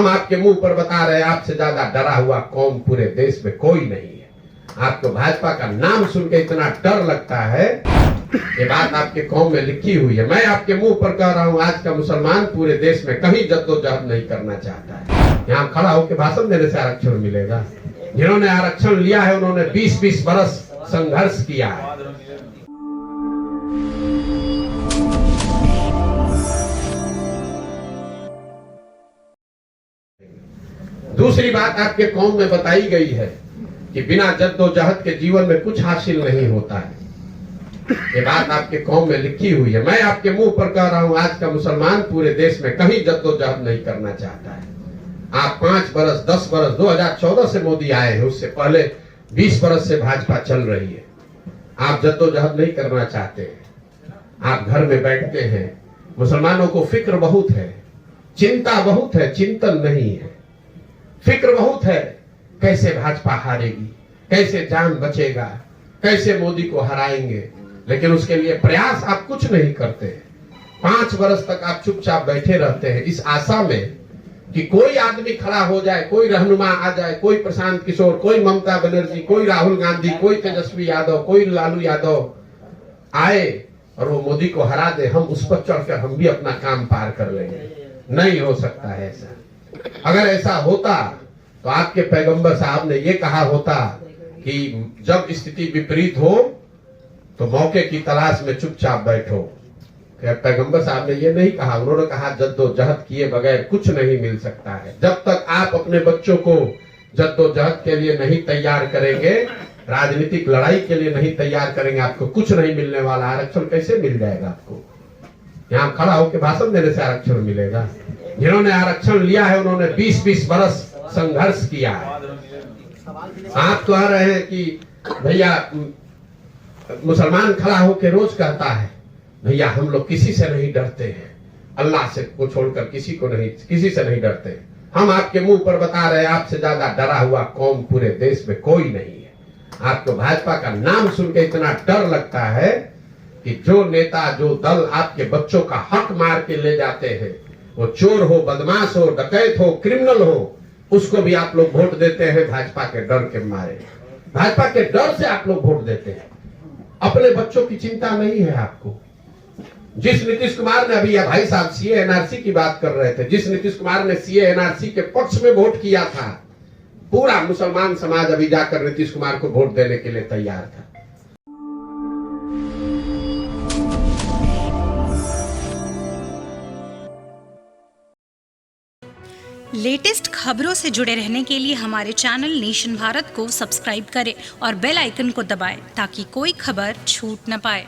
हम आपके मुंह पर बता रहे हैं, आपसे ज्यादा डरा हुआ कौम पूरे देश में कोई नहीं है। आपको भाजपा का नाम सुन के इतना डर लगता है, ये बात आपके कौम में लिखी हुई है। मैं आपके मुंह पर कह रहा हूं, आज का मुसलमान पूरे देश में कहीं जद्दोजहद नहीं करना चाहता है। यहाँ खड़ा होकर भाषण देने से आरक्षण मिलेगा? जिन्होंने आरक्षण लिया है उन्होंने 20-20 बरस संघर्ष किया है। दूसरी बात आपके कौम में बताई गई है कि बिना जद्दोजहद के जीवन में कुछ हासिल नहीं होता है। ये बात आपके कौम में लिखी हुई है। मैं आपके मुंह पर कह रहा हूं, आज का मुसलमान पूरे देश में कहीं जद्दोजहद नहीं करना चाहता है। आप 5 बरस 10 बरस 2014 से मोदी आए हैं, उससे पहले 20 बरस से भाजपा चल रही है। आप जद्दोजहद नहीं करना चाहते, आप घर में बैठते हैं। मुसलमानों को फिक्र बहुत है, चिंता बहुत है, चिंतन नहीं है। फिक्र बहुत है, कैसे भाजपा हारेगी, कैसे जान बचेगा, कैसे मोदी को हराएंगे, लेकिन उसके लिए प्रयास आप कुछ नहीं करते। 5 बरस तक आप चुपचाप बैठे रहते हैं इस आशा में कि कोई आदमी खड़ा हो जाए, कोई रहनुमा आ जाए, कोई प्रशांत किशोर, कोई ममता बनर्जी, कोई राहुल गांधी, कोई तेजस्वी यादव, कोई लालू यादव आए और वो मोदी को हरा दे, हम उस पर चढ़कर हम भी अपना काम पार कर लेंगे। नहीं हो सकता है ऐसा। अगर ऐसा होता तो आपके पैगंबर साहब ने ये कहा होता कि जब स्थिति विपरीत हो तो मौके की तलाश में चुपचाप बैठो। पैगंबर साहब ने ये नहीं कहा, उन्होंने कहा जद्दोजहद किए बगैर कुछ नहीं मिल सकता है। जब तक आप अपने बच्चों को जद्दोजहद के लिए नहीं तैयार करेंगे, राजनीतिक लड़ाई के लिए नहीं तैयार करेंगे, आपको कुछ नहीं मिलने वाला। आरक्षण कैसे मिल जाएगा आपको? यहाँ खड़ा होकर भाषण देने से आरक्षण मिलेगा? जिन्होंने आरक्षण लिया है उन्होंने 20-20 बरस संघर्ष किया है। आप कह रहे हैं कि भैया मुसलमान खड़ा होकर रोज कहता है, भैया हम लोग किसी से नहीं डरते हैं, अल्लाह से को छोड़कर किसी से नहीं डरते। हम आपके मुंह पर बता रहे हैं, आपसे ज्यादा डरा हुआ कौम पूरे देश में कोई नहीं है। आपको भाजपा का नाम सुन के इतना डर लगता है कि जो नेता, जो दल आपके बच्चों का हक मार के ले जाते हैं, वो चोर हो, बदमाश हो, डकैत हो, क्रिमिनल हो, उसको भी आप लोग वोट देते हैं भाजपा के डर के मारे। भाजपा के डर से आप लोग वोट देते हैं। अपने बच्चों की चिंता नहीं है आपको। जिस नीतीश कुमार ने अभी, भाई साहब सीए एनआरसी की बात कर रहे थे, जिस नीतीश कुमार ने सीए एनआरसी के पक्ष में वोट किया था, पूरा मुसलमान समाज अभी जाकर नीतीश कुमार को वोट देने के लिए तैयार था। लेटेस्ट खबरों से जुड़े रहने के लिए हमारे चैनल नेशन भारत को सब्सक्राइब करें और बेल आइकन को दबाएं ताकि कोई खबर छूट न पाए।